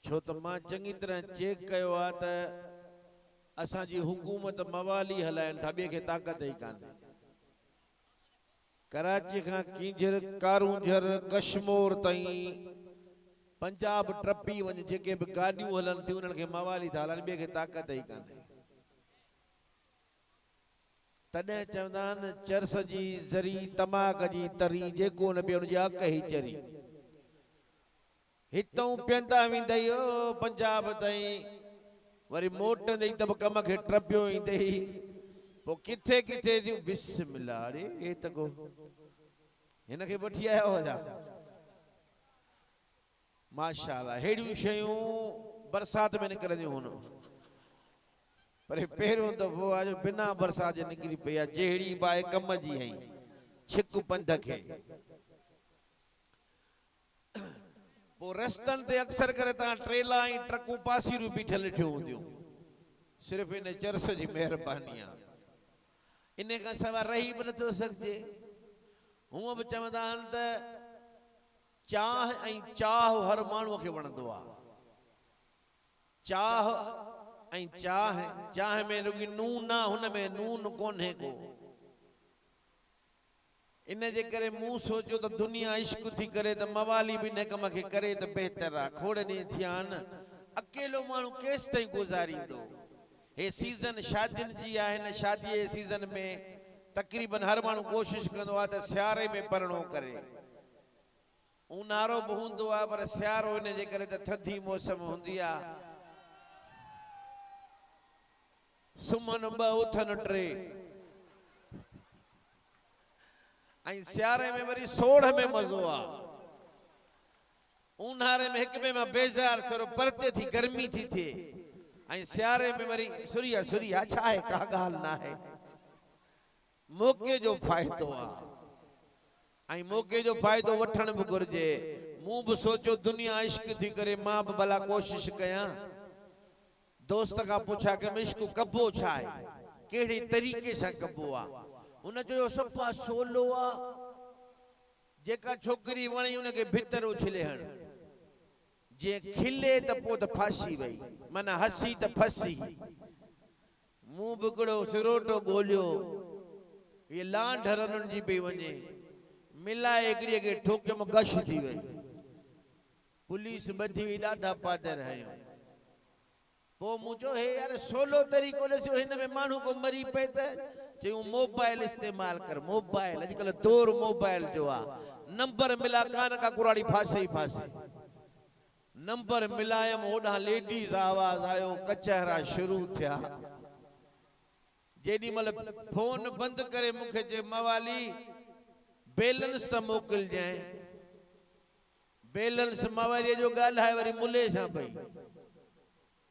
छो तो मां चंगी तरह चेक कयो आ त असांजी हुकूमत मवाली हलाइनि था, ॿिए खे ताक़त ई कान्हे। कराची खां कींझर कारूंझर कश्मीर ताईं पंजाब टपी वञ, जेके बि गाॾियूं हलनि थियूं उन्हनि खे मवाली था हलाइनि, ॿिए खे ताक़त ई कान्हे। तॾहिं चवंदा आहिनि चरस जी ज़री तमाक जी तरी, जेको न पियो उनजी अक ई चरी। हितों पियंदा वेंदई ओ पंजाब ताईं, वरी मोटंदे त बि कम खे टपियो ईंदई, पोइ किथे किथे थियूं बिस्मिल्लाह रे ए त को हिन खे वठी आया हुआ। माशाअल्लाह हेड़ियूं शयूं बरसात में निकिरंदियूं हुन, पर पहिरियों दफ़ो आज बिना बरसात जे निकिरी पई आहे, जहिड़ी बाहि कम जी हई छिक पंध खे। पोइ रस्तनि ते अक्सर करे तव्हां ट्रेला ऐं ट्रकूं पासीरूं बीठल ॾिठियूं हूंदियूं, सिर्फ़ु इन चरस जी महिरबानी आहे। इन खां सवाइ रही बि नथो सघिजे। हूअं बि चवंदा आहिनि त चाह ऐं चाह हर माण्हूअ खे वणंदो आहे। चाह ऐं चाह, चाह में रुॻी नून आहे, हुन में नून कोन्हे को। इन जे करे मूं सोचियो त दुनिया इश्क थी करे त मवाली बि इन कम खे करे त बहितर आहे। खोड़ ॾींहं थिया आहिनि, अकेलो माण्हू केसि ताईं गुज़ारींदो। हे सीज़न शादियुनि जी आहे, हिन शादीअ जे सीज़न में तक़रीबन हर माण्हू कोशिशि कंदो आहे त सियारे में परणो करे। ऊन्हारो बि हूंदो आहे, पर सियारो इन जे करे त थधी मौसम हूंदी आहे। सुमन ॿ उथनि टे, ऐं सियारे में वरी सोढ़ में मज़ो आहे। ऊन्हारे में हिक ॿिए मां बेज़ार, थोरो परते थी गर्मी थी थिए, ऐं सियारे में वरी सुरिया सुरिया, छा आहे का ॻाल्हि न आहे। मौक़े जो फ़ाइदो आहे, ऐं मौक़े जो फ़ाइदो वठण बि घुरिजे। मूं बि सोचियो दुनिया इश्क थी करे, मां बि भला कोशिश कयां। दोस्त खां पुछा कि इश्क कबो छा आहे, कहिड़े तरीक़े सां कबो आहे। उन चयो सफ़ा सोलो आहे, जेका छोकिरी वणी उनखे भितर उछले हण, जे खिले त पोइ त फासी वई, माना हसी त फसी। मूं बि हिकिड़ो सिरोटो ॻोल्हियो, ये लांढ रननि जी पई वञे, मिलाए हिकिड़ीअ खे ठोकियमि, गश थी वई। पुलिस ॿधी हुई, ॾाढा पादर हयूं। पोइ मूं चयो हे यार सोलो तरीक़ो ॾिसो, हिन में माण्हू को मरी पए त चयूं मोबाइल इस्तेमाल कर। मोबाइल अॼुकल्ह दौर मोबाइल जो आहे। नंबर मिला कान का कुराड़ी फासे ही फासे। नंबर मिलायम, ओॾां लेडीज़ आवाज़ आयो, कचहरा शुरू थिया। जेॾी महिल फोन बंदि करे मूंखे चए मवाली बैलेंस त मोकिलिजांइ। बैलेंस मवालीअ जो ॻाल्हाए वरी मुले सां पई।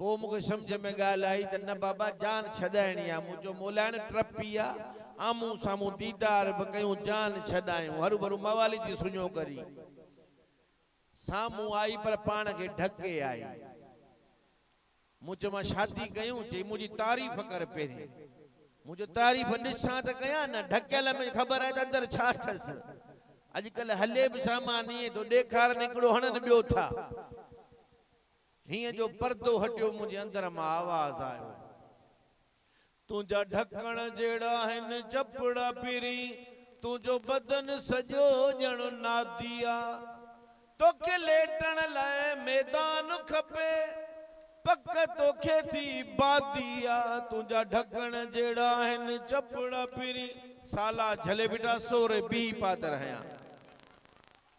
पोइ मूंखे सम्झ में ॻाल्हि आई त न बाबा जान छॾाइणी आहे। मूं चयो मोलाइण टपी आहे, आम्हूं साम्हूं दीदार बि कयूं, जान छॾायूं। हरू भरू मवाली जी सुञो करी साम्हूं आई, पर पाण खे ढके आई। मूं चयो मां शादी कयूं, चई मुंहिंजी तारीफ़ कर पहिरीं। मुंहिंजो तारीफ़ ॾिसां त कयां न, ढकियल में ख़बर आहे त अंदरि छा अथसि। अॼुकल्ह हले बि सामान ईअं थो ॾेखारनि, हिकिड़ो हणनि ॿियो था। हीअं जो पर्दो हटियो, मुंहिंजे अंदर मां आवाज़ आयो, तुंहिंजा ढकण जहिड़ा आहिनि चपड़ा पिरी, तुंहिंजो बदन सॼो ॼण नादिया, तोखे लेटण लाइ मैदान खपे, पक तोखे थी बादिया। तुंहिंजा ढकण जहिड़ा आहिनि चपड़ा पिरी, साला झले बेटा सोरे बी पादर हयां।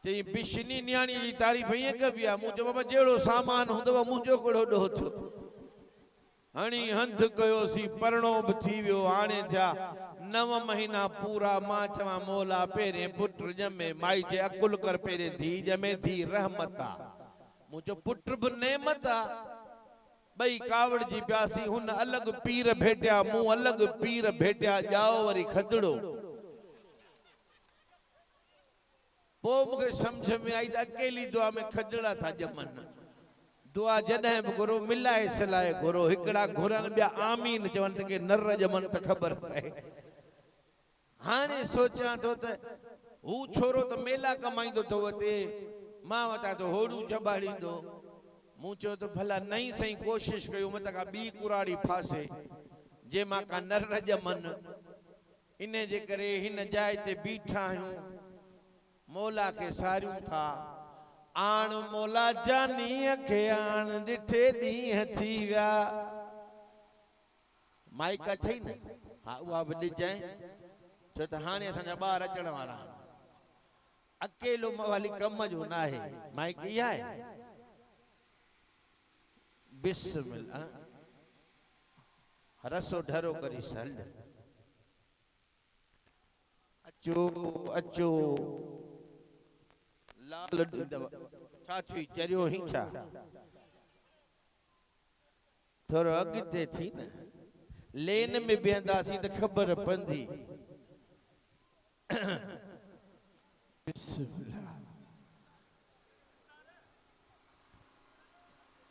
चई बिशनी न्याणी जी तारीफ़ ईअं कबी आहे। मूं चयो बाबा जहिड़ो सामान हूंदव मुंहिंजो कहिड़ो ॾोह थियो। हणी हंधि कयोसीं, परणो बि थी वियो। हाणे थिया 9 महीना पूरा। मां चवां मौला पहिरें पुट ॼमे, माई चए अकुल कर पहिरें धी ॼमे, धी रहमत आहे। मूं चयो पुट बि नेमत आहे। ॿई कावड़जी पियासीं, हुन अलॻि पीर भेटिया, मूं अलॻि पीर भेटिया, ॼाओ वरी खदड़ो। पोइ मूंखे सम्झ में आई त अकेली दुआ में खजड़ा था ॼमनि। दुआ जॾहिं बि घुरो मिलाए सिलाए घुरो। हिकिड़ा घुरनि, ॿिया आमीन चवनि त के नर ॼमनि त ख़बर पए। हाणे सोचां थो त हू छोरो त मेला कमाईंदो थो वठे, मां वटां तो होड़ू चॿाड़ींदो। मूं चयो त भला नई सही कोशिश कयो मत का बी कुराड़ी फासे जे मां का नर ॼमन इन जे करे हिन जाइ ते बीठा आहियूं मौला के सारियूं था आण मौला जानी खे आण ॾिठे ॾींहं थी विया माइक अथई न हा उहा बि ॾिजांइ छो त हाणे असांजा ॿार अचण वारा अकेलो वाली कम जो न आहे माइक इहा आहे बिस्मिल्लाह रसो ढरो करी हल अचो अचो लाल छा थी चरियो ही छा थोरो अॻिते थी न लेन में बीहंदासीं त ख़बर पवंदी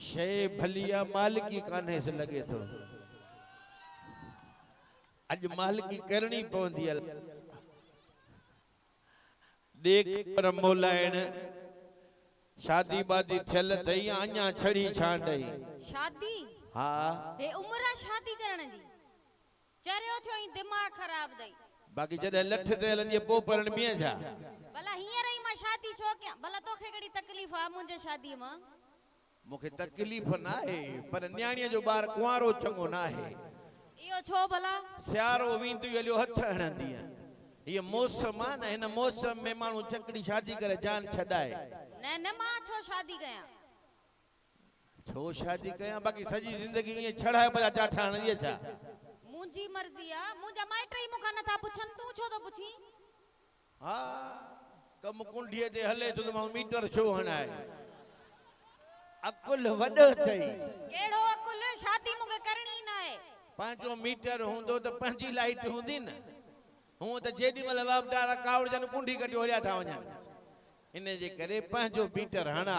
शइ भली आहे मालिकी कान्हे से लॻे थो अॼु मालिकी करणी पवंदी आहे देख पर मोलाइण शादी बादी थियल अथई अञा छड़ी छांडई शादी हा बे उम्र शादी करण जी चरियो थियो ई दिमाग खराब दई बाकी जॾहिं लठ ते हलंदी पोइ परण बीह जा भला हींअर ई मां शादी छो कयां भला तोखे कहिड़ी तकलीफ़ आहे मुंहिंजे शादी मां मूंखे तकलीफ़ न आहे पर न्याणीअ जो ॿार कुंवारो चङो न आहे इहो छो भला सियारो वेंदी हलियो हथ हणंदी ये मौसम आहे न हिन मौसम में माण्हू चकड़ी शादी करे जान छॾाए न न मां छो शादी कयां छो शादी कयां बाक़ी सॼी ज़िंदगी ईअं छड़ाए बजा चाठा हणंदी छा मुंहिंजी मर्ज़ी आहे मुंहिंजा माइट ई मूंखां नथा पुछनि तूं छो थो पुछी हा कम कुंडीअ ते हले तो माण्हू मीटर छो हणाए अकुल वॾो अथई कहिड़ो अकुल शादी मूंखे करणी न आहे पंहिंजो मीटर हूंदो त पंहिंजी लाइट हूंदी न हूं त जेॾी महिल वापदारा कावड़ जन कुंडी कटियो हलिया था वञनि इन जे करे पंहिंजो मीटर हणा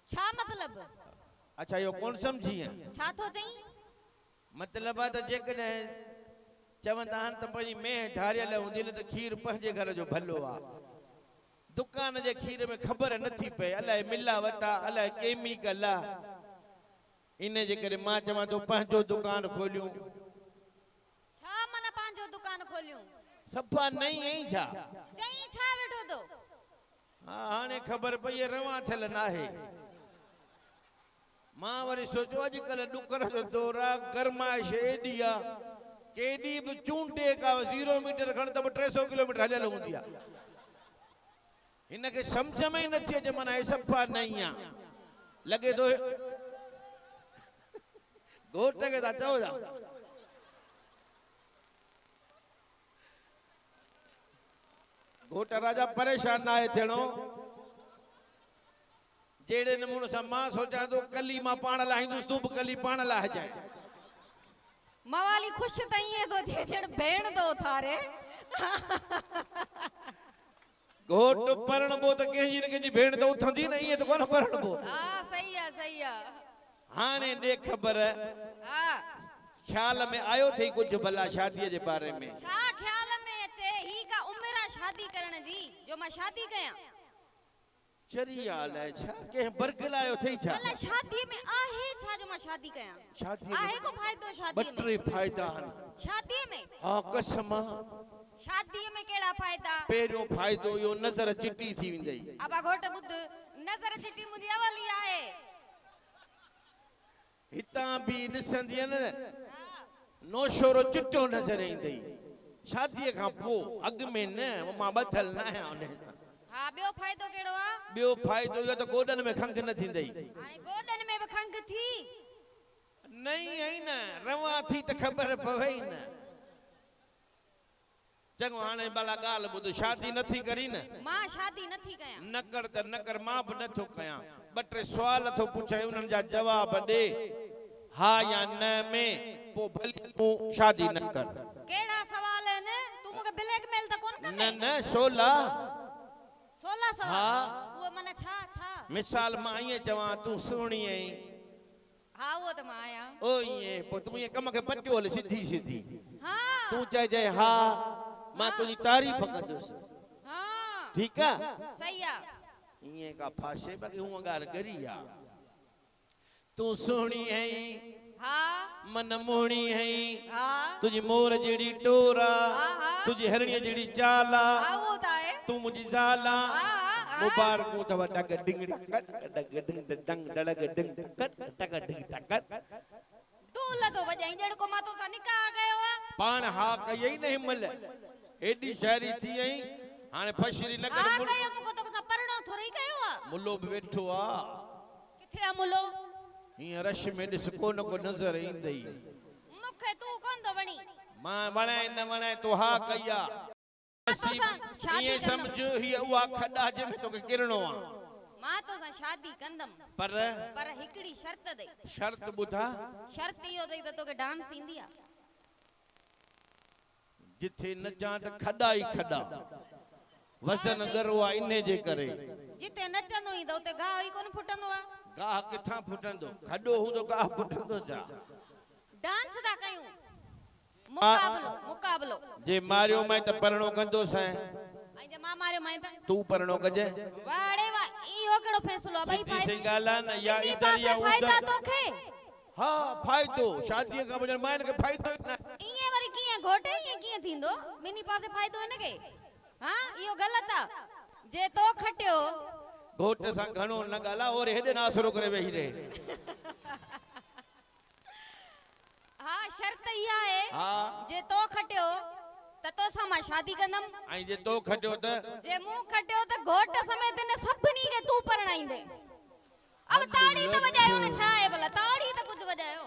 छा मतलब अच्छा इहो कोन सम्झी छा थो चई मतलब आहे त जेकॾहिं चवंदा आहिनि त पंहिंजी मेह धारियल हूंदी न त खीर पंहिंजे घर जो भलो आहे दुकान जे खीर में ख़बर नथी पए अलाए मिलावट आहे अलाए केमिकल आहे इन जे करे मां चवां थो पंहिंजो दुकान खोलियूं छा माना पंहिंजो दुकान खोलियूं सफ़ा नई ऐं छा चई छा वेठो तो हा हाणे ख़बर पई रवां थियल न आहे मां वरी सोचियो अॼुकल्ह ॾुकर जो दौर आहे गरमाइश एॾी आहे केॾी बि चूंटे का 0 मीटर खण त 300 किलोमीटर हलियल हूंदी आहे हिनखे सम्झ में ई नथी अचे माना हे सफ़ा नई आहे लॻे थो घोट खे था चओ था घोट राजा परेशान ना आहे थियणो जहिड़े नमूने सां मां सोचां थो कली मां पाण लाहींदुसि तूं बि कली पाण लाहिजांइ मवाली खुश त ईअं थो थिए ॼण भेण थो उथारे घोट परणबो त कंहिंजी न कंहिंजी भेण त उथंदी न ईअं त कोन परणबो हा सही आहे हाणे ॾे ख़बर हा ख्याल में आयो अथई कुझु भला शादीअ जे बारे में छा ख्याल में अचे ही का उम्र आहे शादी करण जी जो मां शादी कयां चरिया अलाए छा कंहिं बरगलायो अथई छा भला शादी में आहे छा जो मां शादी कयां शादी आहे को फ़ाइदो शादी में 2-3 फ़ाइदा आहिनि शादी में हा कसम शादी में केड़ा फायदा पहिरियों फ़ाइदो इहो नज़र चिटी थी वेंदई अबा घोट ॿुध नज़र चिटी मुंहिंजी अवली आहे हितां बि ॾिसंदी न नौशोरो चिट्टो नज़र ईंदई शादीअ खां पोइ अॻु में न मां ॿधल न आहियां उन हा ॿियो फ़ाइदो केड़ो आहे ॿियो फ़ाइदो इहो त गोॾनि में खंघि न थींदई हाणे गोॾनि में बि खंघि थी नहीं आई न रवां थी त ख़बर पवे ई न चङो हाणे भला ॻाल्हि ॿुध शादी नथी करी न मां शादी नथी कयां न कर त न कर मां बि नथो कयां 2-3 सुवाल थो पुछां उन्हनि जा जवाब ॾे हा या न में पोइ भली तूं शादी न कर केड़ा सवाल आहिनि तूं मूंखे ब्लैकमेल त कोन कंदे न न 16 सवाल हा उहो माना छा मिसाल मां ईअं चवां तूं सुहिणी आहीं हा उहो त मां आहियां ओ ईअं पोइ तूं ईअं कम खे पटियो हल सिधी सिधी हा तूं चइजांइ हा मां तुंहिंजी तारीफ़ कंदुसि हाँ ठीकु आहे सही आहे ईअं का फाशे बाक़ी हूअं ॻाल्हि करी आहे तू सोहणी है हा मन मोहणी है हा तुझी मोर जेड़ी टोरा हा तुझी हरणी जेड़ी चाला हा वो ता है तू मुझी ज़ाला हा मुबारकू तव डग डिंग डग डिंग डंग डग डिंग टग डिंग टग तू लदो वजाई जड़ को मा तो सा निकाह गयो आ पान हा कई नहीं मल एडी शायरी थी आई हाने फशरी न हा कर गयो मुको तो सा परणो थोड़ी गयो आ मुल्लो भी बैठो आ किथे आ मुलो हिं रश में दिस कोन को नजर ईंदई मुखे तू कोन दो वणी मां वणाए न वणाए तो हा कया शादी ये कंदम समझ ही उआ खडा जे में तो किरणो आ मां तो सा शादी कंदम पर हिकड़ी शर्त दे शर्त बुधा शर्त इयो दई त तोके डांस इंदी आ जिथे नचा त खडा ही खडा वसन गरवा इने जे करे जिते नचंदो ई त उते गाह ई कोन फुटंदो आ गाह किथा फुटंदो खडो हूंदो गाह फुटंदो जा डांस दा कयूं मुकाबलो जे मारियो मैं त परणो कंदो सै आई जे मां मारियो मैं त तू परणो कजे वाड़े वा इहो केड़ो फैसलो आ भाई सी गाला न या इन इधर या फायदा उधर तोखे हां फायदो शादी का बजन मायन के फायदो न इए वरी किए घोटे इए किए थींदो बिनी पासे फायदो न के हां इहो गलत आ जे तो खटियो घोट सा घणो न गाला और हेडे नासरो करे वेही रे हां शर्त इहा है हां जे तो खटियो त तो सा मां शादी कंदम आई जे तो खटियो त जे मु खटियो त घोट समेत ने सभनी के तू परणाईंदे अब ताड़ी त वजायो न छा है भला ताड़ी त कुछ वजायो